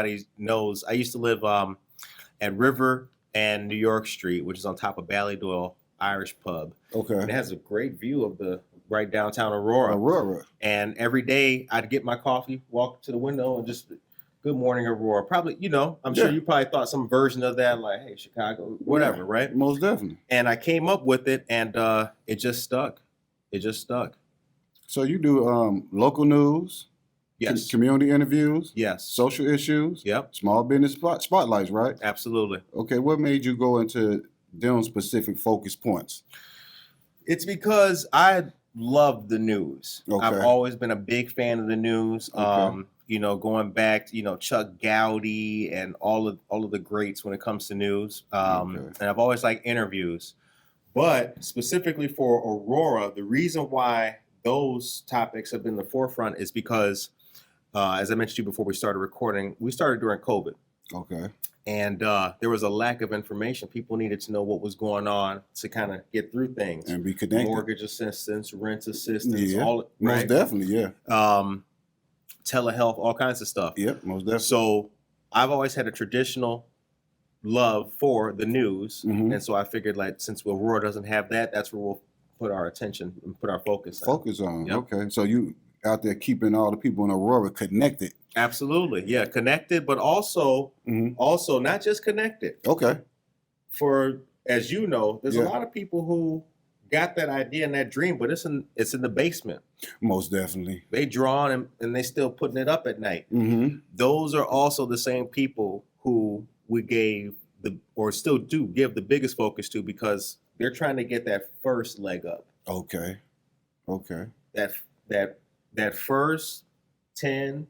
everybody knows, I used to live at River and New York Street, which is on top of Ballydoyle Irish Pub. Okay. And it has a great view of the right downtown Aurora. Aurora. And every day I'd get my coffee, walk to the window, and just Good Morning Aurora. Probably, I'm sure you probably thought some version of that, like, hey, Chicago, whatever, right? Most definitely. And I came up with it, and it just stuck. It just stuck. So you do local news, Yes. community interviews, Yes. social issues, Yep. small business spotlights, right? Absolutely. Okay, what made you go into them specific focus points? It's because I love the news. Okay. I've always been a big fan of the news. Okay. Going back to, Chuck Gowdy and all of the greats when it comes to news. And I've always liked interviews. But specifically for Aurora, the reason why those topics have been the forefront is because, as I mentioned to you before we started recording, we started during COVID. Okay. And there was a lack of information. People needed to know what was going on to kind of get through things. And be connected. Mortgage assistance, rent assistance, Yeah, all most definitely, yeah. Telehealth, all kinds of stuff. Yep, most definitely. So I've always had a traditional love for the news. Mhm. And so I figured, like, since Aurora doesn't have that, that's where we'll put our attention and put our focus on. Focus on. Yep. Okay. So you out there keeping all the people in Aurora connected. Absolutely. Yeah, connected, but also not just connected. Okay. For, as you know, there's Yeah. a lot of people who got that idea and that dream, but it's in the basement. Most definitely. They drawn and they still putting it up at night. Mm-hmm. Those are also the same people who we gave or still do give the biggest focus to, because they're trying to get that first leg up. Okay. Okay. That first 10,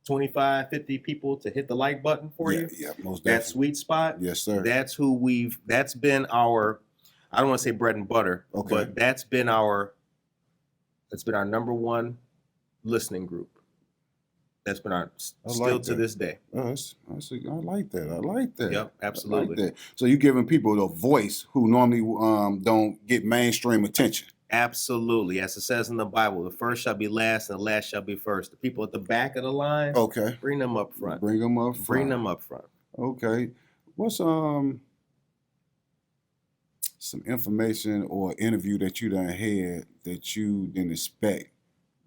25, 50 people to hit the like button for you. Yeah, most That definitely. sweet spot. Yes, sir. That's been our, I don't want to say bread and butter, Okay. but that's been our number one listening group. That's been still to this day. Oh, I like that. I like that. Yep, absolutely. I like that. So you're giving people a voice who normally don't get mainstream attention. Absolutely. As it says in the Bible, the first shall be last and the last shall be first. The people at the back of the line, Okay. bring them up front. Bring them up front. Bring them up front. Okay. What's some information or interview that you done had that you didn't expect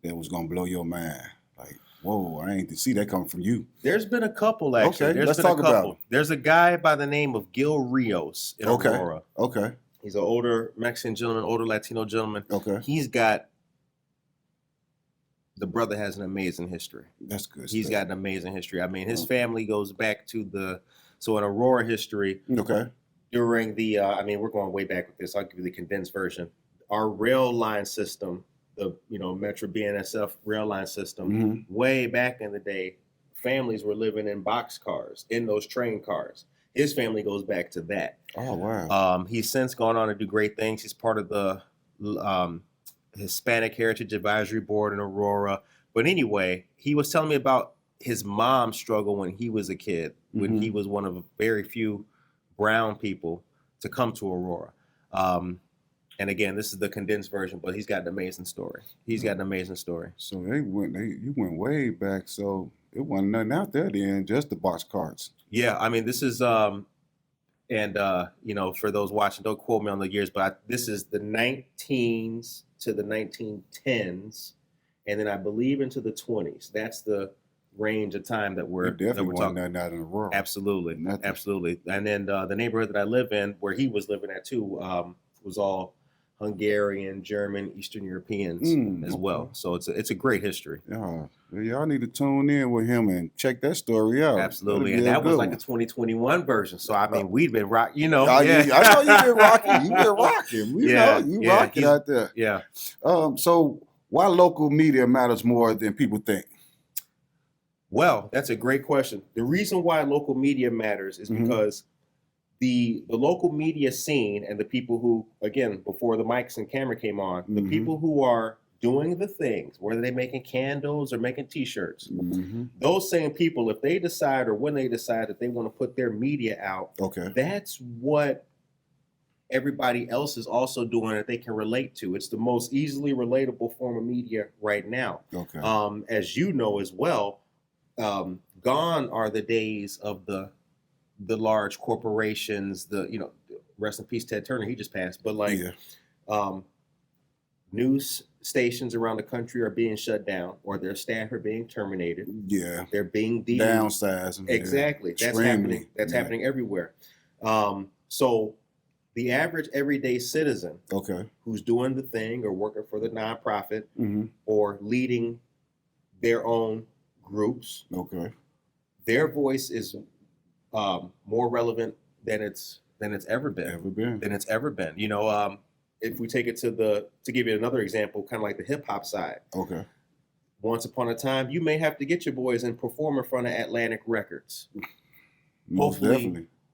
that was gonna blow your mind? Like, whoa, I ain't to see that coming from you. There's been a couple, actually. Okay, let's been talk a about couple. it. There's a guy by the name of Gil Rios in Okay. Aurora. Okay. He's an older Mexican gentleman, older Latino gentleman. Okay. The brother has an amazing history. That's good. He's got an amazing history. I mean, his family goes back to so in Aurora history, Okay. during the, we're going way back with this. I'll give you the condensed version. Our rail line system, the Metro BNSF rail line system, Mhm. way back in the day, families were living in boxcars, in those train cars. His family goes back to that. Oh, wow. He's since gone on to do great things. He's part of the Hispanic Heritage Advisory Board in Aurora. But anyway, he was telling me about his mom's struggle when he was a kid, when he was one of very few brown people to come to Aurora. And again, this is the condensed version, but he's got an amazing story. So you went way back. So it wasn't nothing out there then, just the box carts. Yeah, I mean, this is for those watching, don't quote me on the years, but this is the 19s to the 1910s, and then I believe into the 20s. That's the range of time that we're talking. Nothing out in the world. Absolutely, Nothing. absolutely. And then the neighborhood that I live in, where he was living at too, was all Hungarian, German, Eastern Europeans as well. So it's a great history. Yeah, y'all need to tune in with him and check that story out. Absolutely, and that was like a 2021 version. So I mean, we've been rocking. I know you've been rocking. You've been rocking. You rocking out there. Yeah. So why local media matters more than people think? Well, that's a great question. The reason why local media matters is because the local media scene and the people who, again, before the mics and camera came on, the people who are doing the things, whether they're making candles or making t-shirts, those same people, if they decide or when they decide that they want to put their media out, that's what everybody else is also doing that they can relate to. It's the most easily relatable form of media right now. As you know as well, Gone are the days of the large corporations. Rest in peace, Ted Turner. He just passed. But like, news stations around the country are being shut down, or their staff are being terminated. Yeah, they're being downsized. Exactly, that's happening. That's happening everywhere. So the average everyday citizen, who's doing the thing or working for the nonprofit or leading their own groups, their voice is more relevant than it's ever been. You know, if we take it to give you another example, kind of like the hip hop side. Once upon a time, you may have to get your boys and perform in front of Atlantic Records.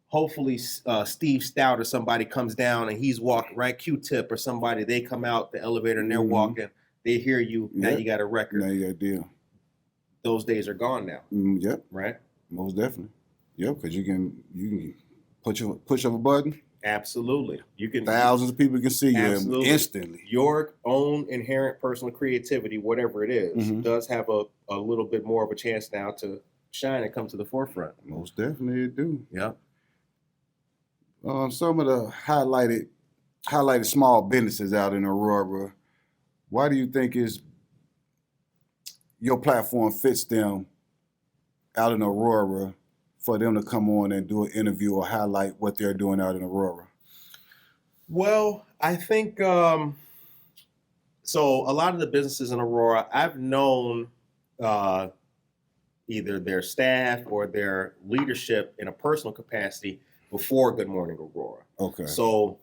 Hopefully, Steve Stout or somebody comes down and he's walking, right? Q-Tip or somebody, they come out the elevator and they're walking. They hear you. Now you got a record. Now you got a deal. Those days are gone now. Yep. Right. Most definitely. Yep. Because you can push of a button. Absolutely. You can. Thousands of people can see you instantly. Your own inherent personal creativity, whatever it is, does have a little bit more of a chance now to shine and come to the forefront. Most definitely it do. Yeah. Some of the highlighted small businesses out in Aurora, why do you think your platform fits them out in Aurora for them to come on and do an interview or highlight what they're doing out in Aurora? Well, I think so. A lot of the businesses in Aurora, I've known either their staff or their leadership in a personal capacity before Good Morning Aurora. So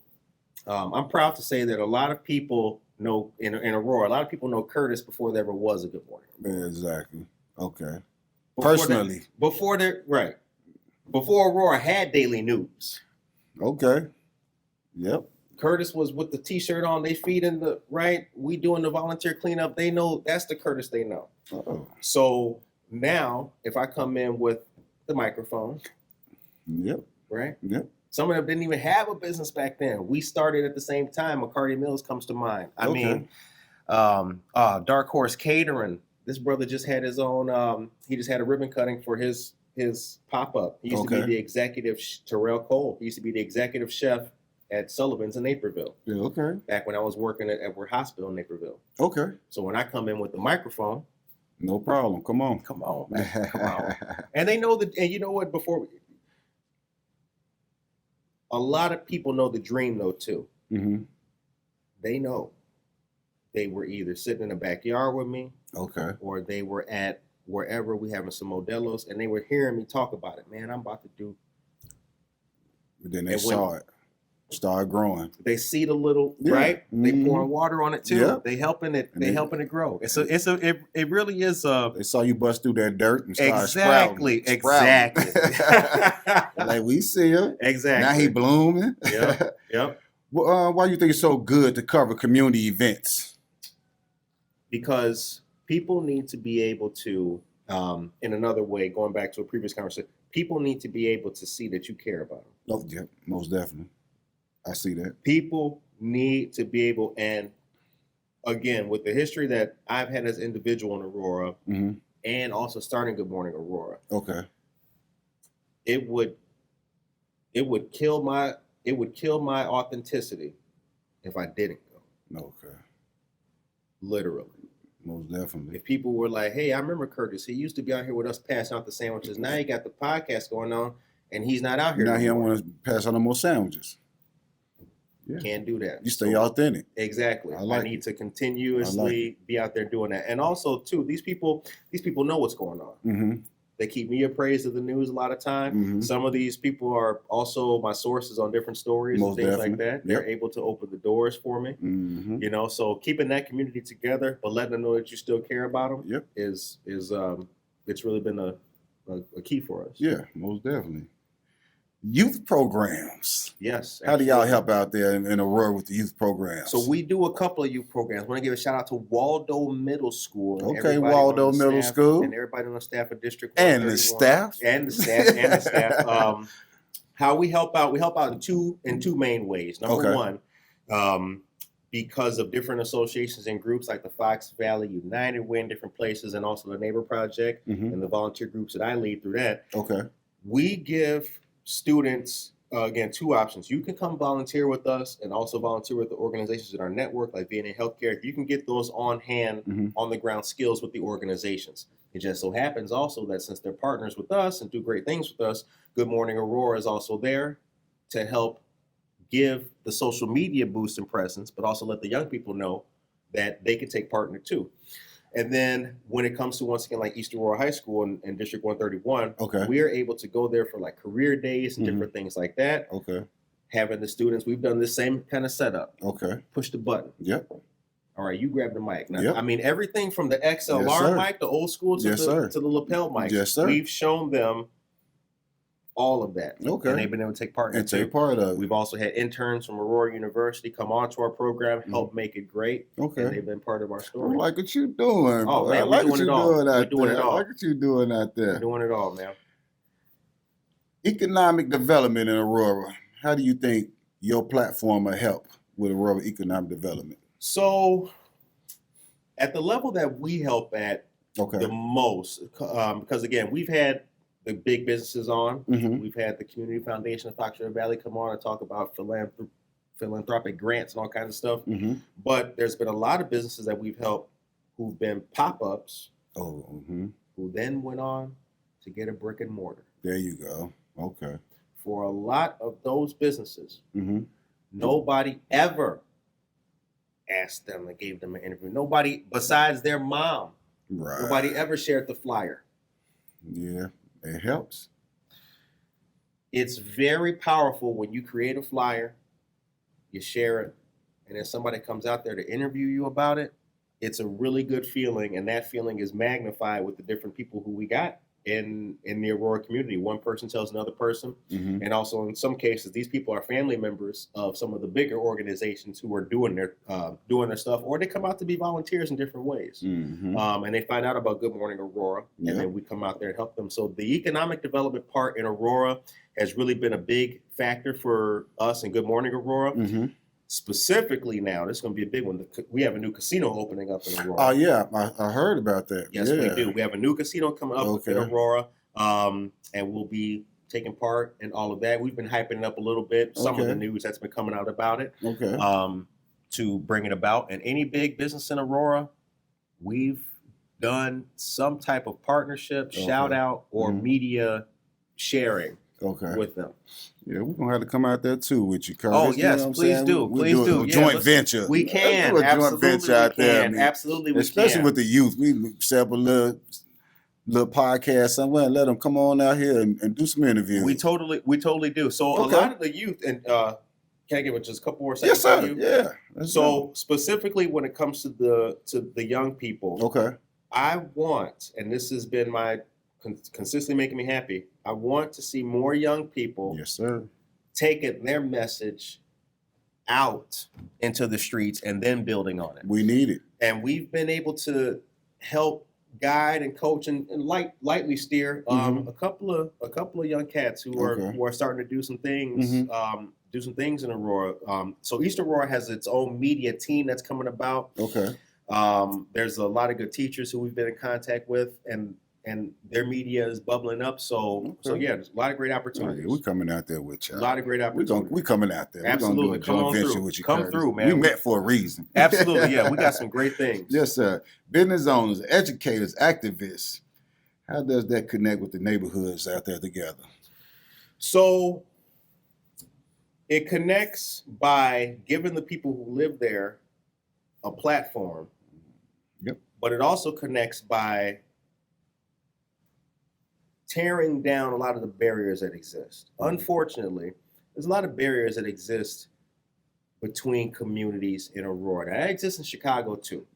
I'm proud to say that a lot of people know in Aurora, a lot of people know Curtis before there ever was a Good Morning Aurora. Exactly. Okay. Personally. Before Aurora had daily news. Okay. Yep. Curtis was with the t-shirt on, they feet in the right. We doing the volunteer cleanup. They know that's the Curtis they know. So now if I come in with the microphone. Right? Yep. Some of them didn't even have a business back then. We started at the same time. McCarty Mills comes to mind. I mean, Dark Horse Catering. This brother just had his own, he just had a ribbon cutting for his pop-up. He used to be the executive, Terrell Cole. He used to be the executive chef at Sullivan's in Naperville. Back when I was working at Edward Hospital in Naperville. So when I come in with the microphone. No problem. Come on, man. Come on. And they know that, and you know what, a lot of people know the dream though too. They know they were either sitting in the backyard with me, or they were at wherever we having some Modelos, and they were hearing me talk about it. Man, I'm about to do. But then they saw it start growing. They see the little right. They pouring water on it too. They helping it. They helping it grow. It really is. They saw you bust through that dirt and start sprouting. Like we see him. Exactly. Now he blooming. Yep. Why do you think it's so good to cover community events? Because people need to be able to, in another way, going back to a previous conversation, people need to be able to see that you care about them. Yeah, most definitely. I see that. People need to be able, and again, with the history that I've had as an individual in Aurora, and also starting Good Morning Aurora, it would kill my authenticity if I didn't go. Literally. Most definitely. If people were like, hey, I remember Curtis. He used to be out here with us passing out the sandwiches. Now he got the podcast going on, and he's not out here. Now he don't want to pass out no more sandwiches. Can't do that. You stay authentic. Exactly. I need to continuously be out there doing that. And also, too, these people know what's going on. They keep me appraised of the news a lot of time. Some of these people are also my sources on different stories and things like that. They're able to open the doors for me. You know, so keeping that community together, but letting them know that you still care about them is it's really been a key for us. Yeah, most definitely. Youth programs. Yes. How do y'all help out there in Aurora with the youth programs? So we do a couple of youth programs. I want to give a shout out to Waldo Middle School. Waldo Middle School. And everybody on the staff of District 131. And the staff. How we help out in two main ways. Number one, because of different associations and groups like the Fox Valley United, we're in different places, and also the Neighbor Project and the volunteer groups that I lead through that. Okay. We give students, again, two options. You can come volunteer with us and also volunteer with the organizations in our network, like VNA Healthcare. You can get those on hand, on the ground skills with the organizations. It just so happens also that since they're partners with us and do great things with us, Good Morning Aurora is also there to help give the social media boost and presence, but also let the young people know that they can take part in it too. And then when it comes to, once again, like East Aurora High School and District 131, we are able to go there for like career days and different things like that. Okay. Having the students, we've done the same kind of setup. Okay. Push the button. Yep. All right, you grab the mic. Now, Yep. I mean, everything from the XLR mic, the old school, to the lapel mic. Yes, sir. We've shown them all of that. Okay. And they've been able to take part in it. Take part of it. We've also had interns from Aurora University come onto our program, help make it great. Okay. And they've been part of our story. I like what you doing. Oh, boy. man, I like we're what doing you it all. doing out We're doing there. it all. I like what you doing out there. We're doing it all, man. Economic development in Aurora. How do you think your platform will help with Aurora economic development? So, at the level that we help at the most, because again, we've had the big businesses on. We've had the Community Foundation of Fox River Valley come on and talk about philanthropic grants and all kinds of stuff. But there's been a lot of businesses that we've helped who've been pop-ups, who then went on to get a brick and mortar. There you go. Okay. For a lot of those businesses, nobody ever asked them and gave them an interview. Nobody besides their mom. Right. Nobody ever shared the flyer. Yeah, it helps. It's very powerful when you create a flyer, you share it, and then somebody comes out there to interview you about it. It's a really good feeling, and that feeling is magnified with the different people who we got in the Aurora community. One person tells another person, and also in some cases, these people are family members of some of the bigger organizations who are doing their stuff, or they come out to be volunteers in different ways. And they find out about Good Morning Aurora, and then we come out there and help them. So the economic development part in Aurora has really been a big factor for us in Good Morning Aurora. Specifically now, this is going to be a big one. We have a new casino opening up in Aurora. Oh, yeah. I heard about that. Yes, we do. We have a new casino coming up in Aurora, and we'll be taking part in all of that. We've been hyping it up a little bit, some of the news that's been coming out about it, to bring it about. And any big business in Aurora, we've done some type of partnership, shout out, or media sharing with them. Yeah, we're going to have to come out there too with you, Curtis. Oh, yes, please do. Please do. A joint venture. We can. Let's do a joint venture out there. Absolutely, we can. Especially with the youth. We set up a little podcast somewhere and let them come on out here and do some interviews. We totally do. So a lot of the youth, and can I give it just a couple more seconds? Yes, sir. Yeah. So specifically when it comes to the young people, I want, and this has been my consistently making me happy, I want to see more young people taking their message out into the streets and then building on it. We need it. And we've been able to help guide and coach and lightly steer a couple of young cats who are starting to do some things in Aurora. So East Aurora has its own media team that's coming about. There's a lot of good teachers who we've been in contact with, and their media is bubbling up. So yeah, there's a lot of great opportunities. We're coming out there with you. A lot of great opportunities. We're coming out there. Absolutely. We're going to do a joint venture with you, Come Curtis. through, man. We met for a reason. Absolutely, yeah. We got some great things. Yes, sir. Business owners, educators, activists. How does that connect with the neighborhoods out there together? So it connects by giving the people who live there a platform. But it also connects by tearing down a lot of the barriers that exist. Unfortunately, there's a lot of barriers that exist between communities in Aurora. That exists in Chicago too.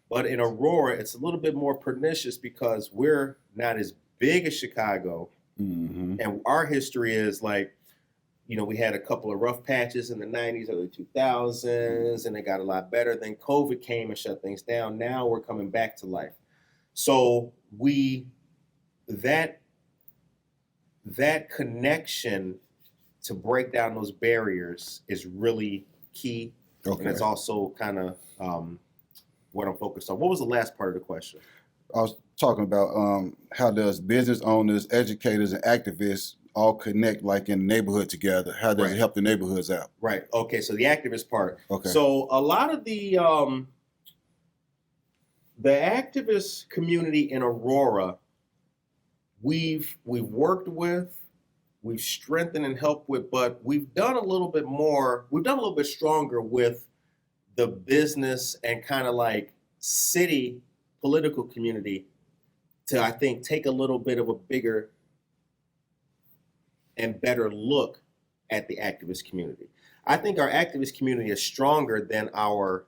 But in Aurora, it's a little bit more pernicious because we're not as big as Chicago. And our history is like, we had a couple of rough patches in the 90s, early 2000s, and it got a lot better. Then COVID came and shut things down. Now we're coming back to life. So that connection to break down those barriers is really key. And it's also kind of what I'm focused on. What was the last part of the question? I was talking about how does business owners, educators, and activists all connect like in the neighborhood together? How does it help the neighborhoods out? Right. Okay. So the activist part. Okay. So a lot of the activist community in Aurora, we've worked with, we've strengthened and helped with, but we've done a little bit more. We've done a little bit stronger with the business and kind of like city political community to, I think, take a little bit of a bigger and better look at the activist community. I think our activist community is stronger than our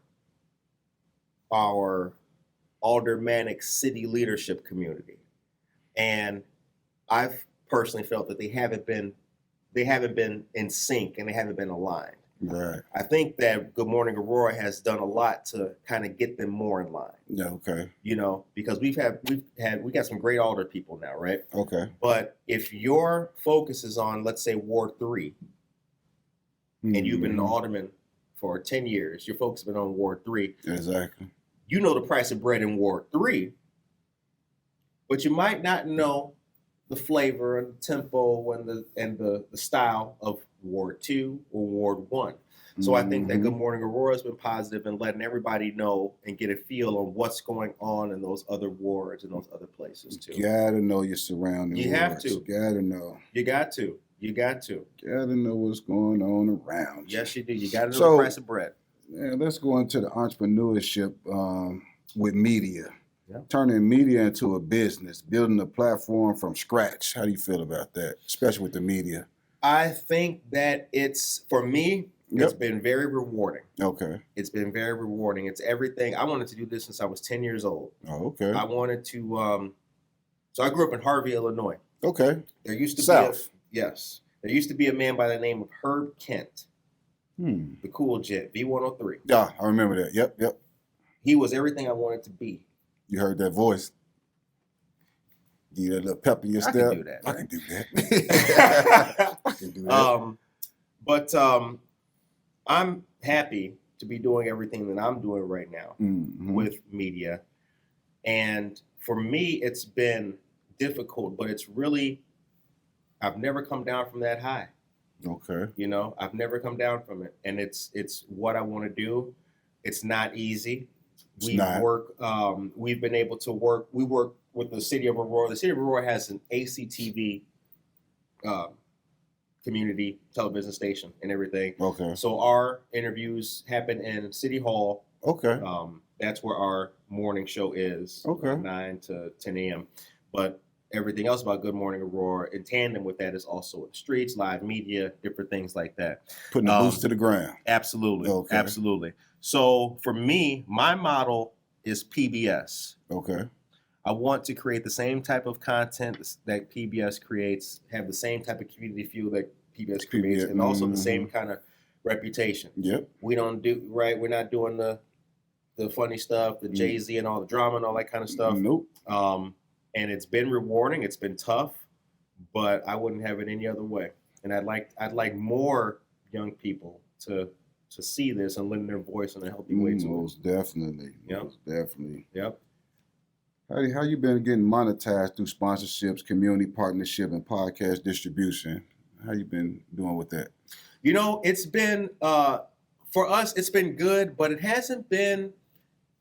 aldermanic city leadership community. And I've personally felt that they haven't been in sync and they haven't been aligned. Right. I think that Good Morning Aurora has done a lot to kind of get them more in line. Yeah, okay. You know, because we got some great alder people now, right? Okay. But if your focus is on, let's say, Ward 3, and you've been an alderman for 10 years, your focus has been on Ward 3. Exactly. You know the price of bread in Ward 3, but you might not know the flavor and the tempo and the style of Ward 2 or Ward 1. So I think that Good Morning Aurora has been positive in letting everybody know and get a feel on what's going on in those other wards and those other places too. You gotta know your surroundings. You have to. You gotta know. You got to. You got to. You gotta know what's going on around you. Yes, you do. You got to know the price of bread. Yeah, let's go into the entrepreneurship with media. Yep. Turning media into a business, building a platform from scratch. How do you feel about that, especially with the media? I think that for me, it's been very rewarding. Okay. It's been very rewarding. It's everything. I wanted to do this since I was 10 years old. Oh, okay. I wanted to, so I grew up in Harvey, Illinois. Okay. There used to South. There used to be a man by the name of Herb Kent. The cool jet, V103. Yeah, I remember that. Yep. He was everything I wanted to be. You heard that voice. Give you that little pep in your step. I can do that. I can do that. I can do that. But I'm happy to be doing everything that I'm doing right now with media. And for me, it's been difficult, but it's really, I've never come down from that high. Okay. You know, I've never come down from it. And it's what I want to do. It's not easy. We've been able to work. We work with the city of Aurora. The city of Aurora has an ACTV community television station and everything. Okay. So our interviews happen in City Hall. Okay. That's where our morning show is. Okay. 9 to 10 a.m. But everything else about Good Morning Aurora in tandem with that is also in the streets, live media, different things like that. Putting the boots to the ground. Absolutely. Okay. Absolutely. So for me, my model is PBS. Okay. I want to create the same type of content that PBS creates, have the same type of community feel that PBS creates, and also the same kind of reputation. Yep. We don't do, right, we're not doing the funny stuff, the Jay-Z and all the drama and all that kind of stuff. Nope. And it's been rewarding, it's been tough, but I wouldn't have it any other way. And I'd like more young people to see this and lend their voice in a healthy way to Most definitely. Yep. Most definitely. Yep. How you been getting monetized through sponsorships, community partnership, and podcast distribution? How you been doing with that? You know, it's been for us, it's been good, but it hasn't been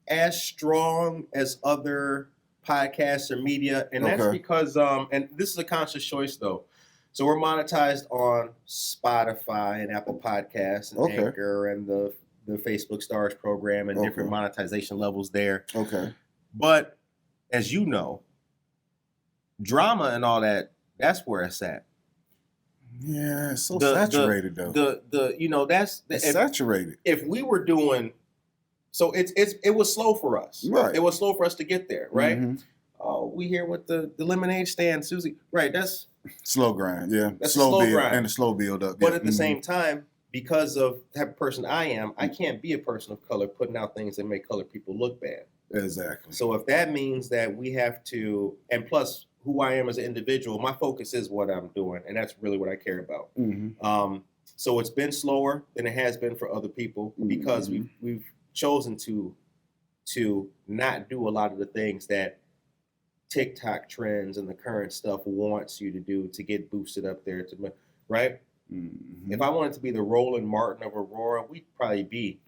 as strong as other podcasts or media, and that's because and this is a conscious choice though. So we're monetized on Spotify and Apple Podcasts and Anchor and the Facebook Stars program and different monetization levels there. Okay. But as you know, drama and all that, that's where it's at. Yeah, it's so saturated though. It's saturated. If we were doing, so it was slow for us. Right. It was slow for us to get there, right? Oh, we here with the lemonade stand, Susie. Right, that's slow grind, yeah. That's slow build grind. and the slow build up. But at the same time, because of the type of person I am, I can't be a person of color putting out things that make colored people look bad. Exactly. So if that means that we have to, and plus who I am as an individual, my focus is what I'm doing, and that's really what I care about. So it's been slower than it has been for other people because we've chosen to not do a lot of the things that TikTok trends and the current stuff wants you to do to get boosted up there, right? If I wanted to be the Roland Martin of Aurora, we'd probably be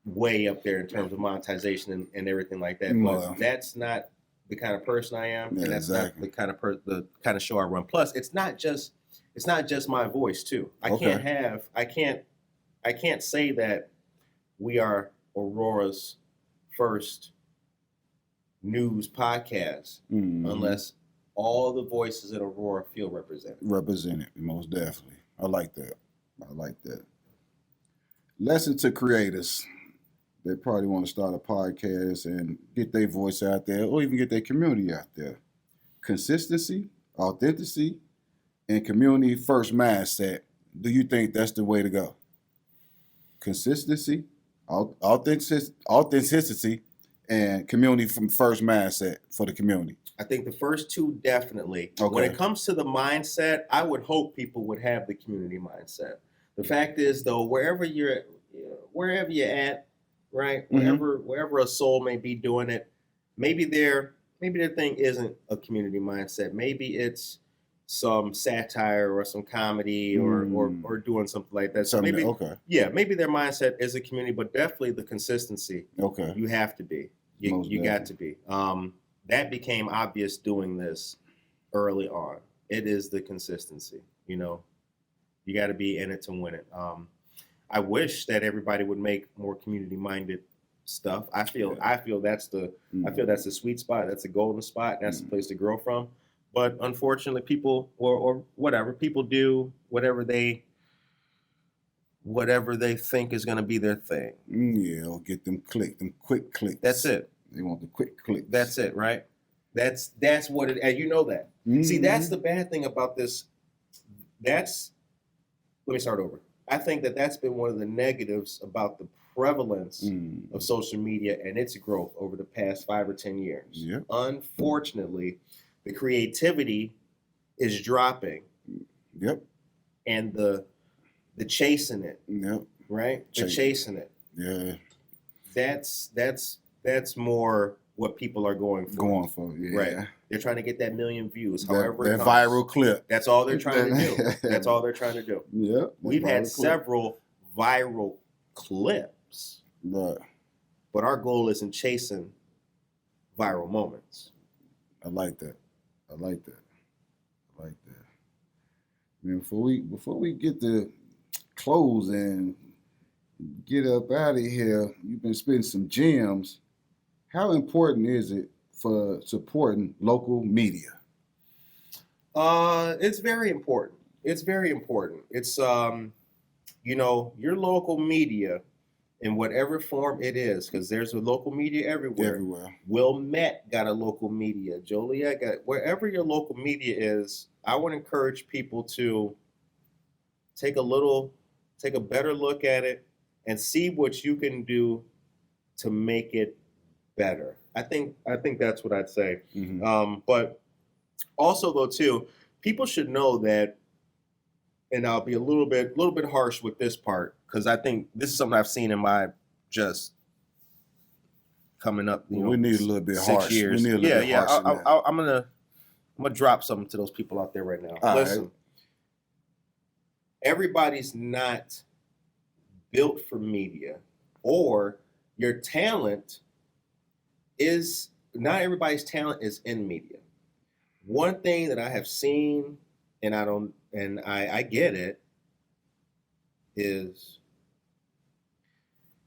way up there in terms of monetization and everything like that. But that's not the kind of person I am, and that's not the kind of show I run. Plus, it's not just my voice too. I can't say that we are Aurora's first news podcast unless all the voices in Aurora feel represented. Most definitely. I like that. Lesson to creators. They probably want to start a podcast and get their voice out there, or even get their community out there. Consistency, authenticity, and community first mindset. Do you think that's the way to go? Consistency, authenticity, and community from first mindset for the community. I think the first two definitely. Okay. When it comes to the mindset, I would hope people would have the community mindset. The fact is, though, wherever you're at, right, wherever a soul may be doing it, maybe their thing isn't a community mindset. Maybe it's some satire or some comedy or doing something like that. So maybe their mindset is a community, but definitely the consistency. Okay, you have to be. You got to be. That became obvious doing this early on. It is the consistency. You got to be in it to win it. I wish that everybody would make more community-minded stuff. I feel that's the sweet spot. That's the golden spot. That's the place to grow from. But unfortunately, people people do whatever they think is going to be their thing. Or get them quick clicks. That's it. They want the quick clicks. That's it, right? That's what it. And you know that. See, that's the bad thing about this. Let me start over. I think that's been one of the negatives about the prevalence of social media and its growth over the past 5 or 10 years. Yep. Unfortunately, the creativity is dropping. Yep. And the chasing it. Yep. Right? The chasing it. Yeah. That's more what people are going for. Yeah. Right. They're trying to get that million views, however it comes. Viral clip. That's all they're trying to do. That's all they're trying to do. Yeah. We've had several viral clips. Right. But our goal isn't chasing viral moments. I like that. Man, before we get to close and get up out of here, you've been spitting some gems. How important is it for supporting local media? It's very important. It's your local media in whatever form it is, because there's a local media everywhere. Wilmette got a local media. Joliet got wherever your local media is. I would encourage people to take a better look at it and see what you can do to make it better. I think that's what I'd say. But also, though, too, people should know that, and I'll be a little bit harsh with this part, because I think this is something I've seen in my just coming up. We need a little bit 6 harsh. years. We need a little bit harsh. I'm gonna drop something to those people out there right now. Listen, everybody's not built for media, or your talent is not everybody's talent is in media. One thing that I have seen, and I get it, is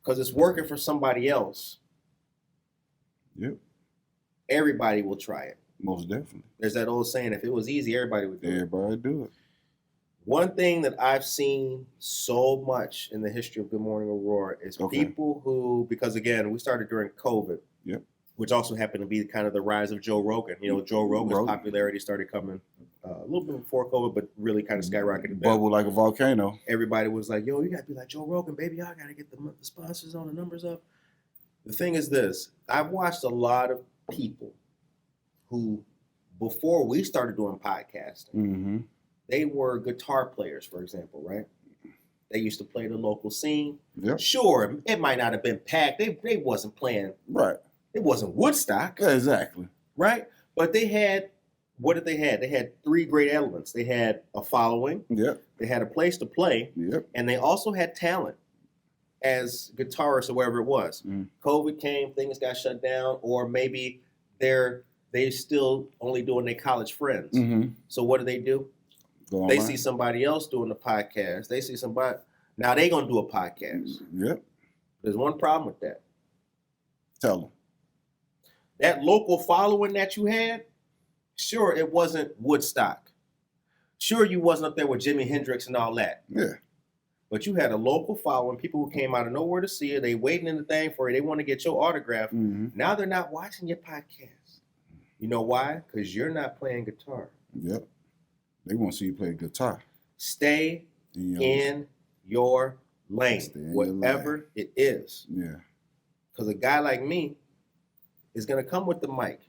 because it's working for somebody else. Yep. Everybody will try it. Most definitely. There's that old saying, if it was easy, everybody would do it. Everybody do it. One thing that I've seen so much in the history of Good Morning Aurora is people who, because again, we started during COVID, which also happened to be kind of the rise of Joe Rogan. Joe Rogan's popularity started coming a little bit before COVID, but really kind of skyrocketed. Bubble like a volcano. Everybody was like, yo, you got to be like Joe Rogan, baby. Y'all got to get the sponsors on, the numbers up. The thing is this. I've watched a lot of people who, before we started doing podcasting, they were guitar players, for example, right? They used to play the local scene. Yep. Sure, it might not have been packed. They wasn't playing. Right. It wasn't Woodstock. Yeah, exactly. Right? But they had, what did they have? They had 3 great elements. They had a following. Yep. They had a place to play. Yep. And they also had talent as guitarists or whatever it was. COVID came, things got shut down, or maybe they still only doing their college friends. So what do? They see somebody else doing the podcast. They see somebody, now they gonna do a podcast. Yep. There's one problem with that. Tell them. That local following that you had, sure, it wasn't Woodstock. Sure, you wasn't up there with Jimi Hendrix and all that. Yeah. But you had a local following, people who came out of nowhere to see you. They waiting in the thing for you. They want to get your autograph. Now they're not watching your podcast. You know why? Because you're not playing guitar. Yep. They want to see you play guitar. Stay in your lane, whatever it is. Yeah. Because a guy like me is going to come with the mic.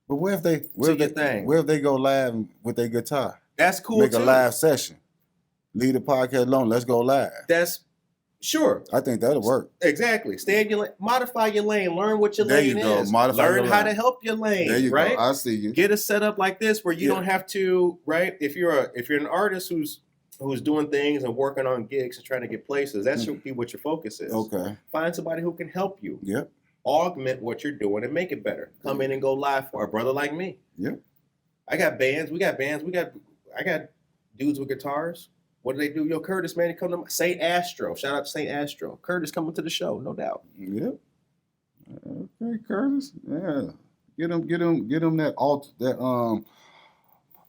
But where if they go live with their guitar? That's cool. Make a live session. Leave the podcast alone. Let's go live. That's sure. I think that'll work. Exactly. Stay in your lane. Modify your lane. Learn what your lane is. Learn how to help your lane. There you go. I see you. Get a setup like this where you don't have to. Right. If you're an artist who's doing things and working on gigs and trying to get places, that should be what your focus is. Okay. Find somebody who can help you. Yep. Augment what you're doing and make it better. Come in and go live for a brother like me. Yep. I got bands. We got bands. I got dudes with guitars. What do they do? Yo, Curtis, man, he come to St. Astro. Shout out to St. Astro. Curtis coming to the show, no doubt. Yep. Okay, Curtis. Yeah. Get him that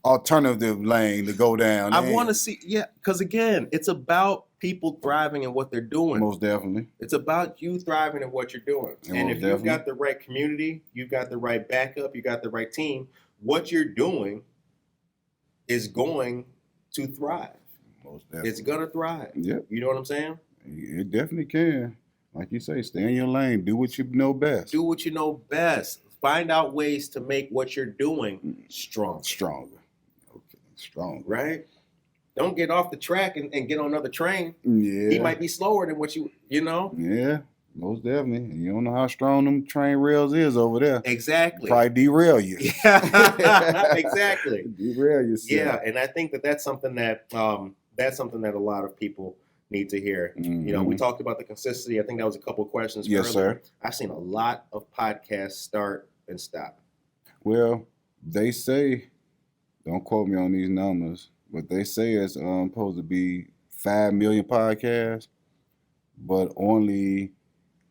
alternative lane to go down. I want to see, because again, it's about people thriving in what they're doing. Most definitely. It's about you thriving in what you're doing. And if you've got the right community, you've got the right backup, you got the right team, what you're doing is going to thrive. Most definitely. It's gonna thrive. Yep. You know what I'm saying? It definitely can. Like you say, stay in your lane. Do what you know best. Do what you know best. Find out ways to make what you're doing stronger. Okay. Stronger. Right? Don't get off the track and get on another train. Yeah. He might be slower than what you know? Yeah. Most definitely. You don't know how strong them train rails is over there. Exactly. Probably derail you. Exactly. Derail yourself. Yeah, and I think that's something that a lot of people need to hear. You know, we talked about the consistency. I think that was a couple of questions. Yes, sir. I've seen a lot of podcasts start and stop. Well, they say, don't quote me on these numbers, but they say it's supposed to be 5 million podcasts, but only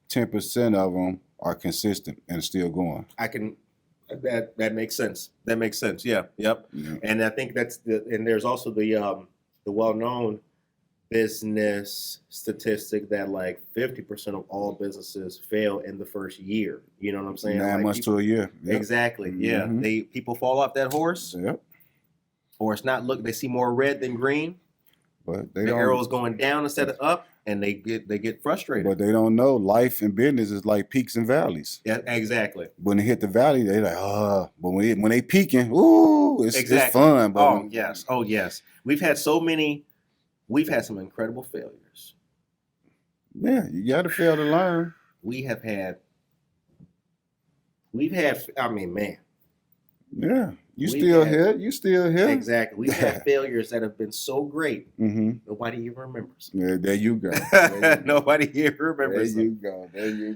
10% of them are consistent and still going. That makes sense. That makes sense. Yeah. Yep. Yeah. And I think and there's also the well-known business statistic that like 50% of all businesses fail in the first year. You know what I'm saying? 9 months to a year. Yep. Exactly. Yeah. People fall off that horse. Yep. Or it's not they see more red than green. But the arrow's going down instead of up, and they get frustrated. But they don't know life and business is like peaks and valleys. Yeah, exactly. When they hit the valley, they like, but when they peaking, ooh, it's fun. But oh yes. We've had some incredible failures. Yeah, you gotta fail to learn. We've had, I mean, man. Yeah. You still here. Exactly. We've had failures that have been so great, nobody even remembers. Yeah, there you go. Nobody even remembers. There you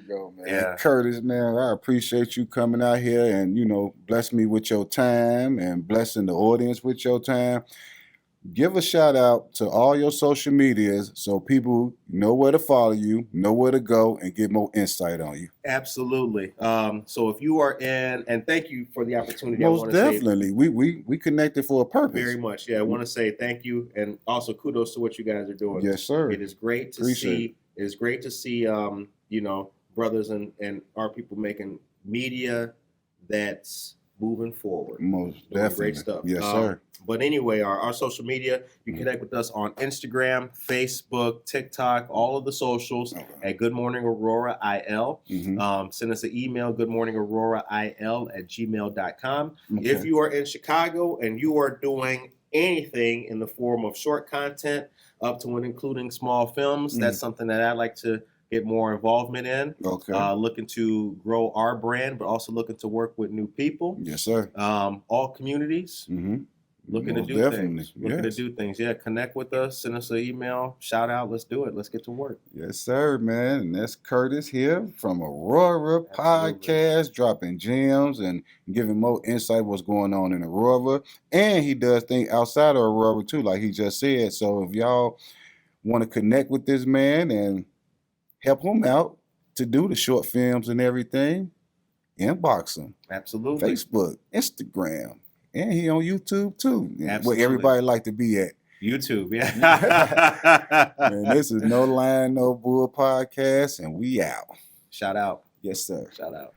go, man. Yeah. Curtis, man, I appreciate you coming out here and, bless me with your time and blessing the audience with your time. Give a shout out to all your social medias so people know where to follow you, know where to go, and get more insight on you. Absolutely. So if you are and thank you for the opportunity. Most definitely. We connected for a purpose. Very much. Yeah, I want to say thank you and also kudos to what you guys are doing. Yes, sir. It is great to see. It is great to see brothers and our people making media that's moving forward. Most definitely. Great stuff. Yes, sir. But anyway, our social media, you connect with us on Instagram, Facebook, TikTok, all of the socials at Good Morning Aurora IL. Send us an email, goodmorningaurora.il@gmail.com. Okay. If you are in Chicago and you are doing anything in the form of short content up to and including small films. That's something that I'd like to get more involvement in. Okay. Looking to grow our brand, but also looking to work with new people. Yes, sir. All communities. Looking Most to do definitely. things. Looking to do things. Yeah, connect with us. Send us an email. Shout out. Let's do it. Let's get to work. Yes, sir, man. And that's Curtis here from Aurora Podcast, dropping gems and giving more insight what's going on in Aurora. And he does things outside of Aurora too, like he just said. So if y'all want to connect with this man and help him out to do the short films and everything, inbox him. Absolutely. Facebook, Instagram, and he on YouTube too. Absolutely. Where everybody like to be at. YouTube, yeah. Man, this is No Line, No Bull podcast, and we out. Shout out. Yes, sir. Shout out.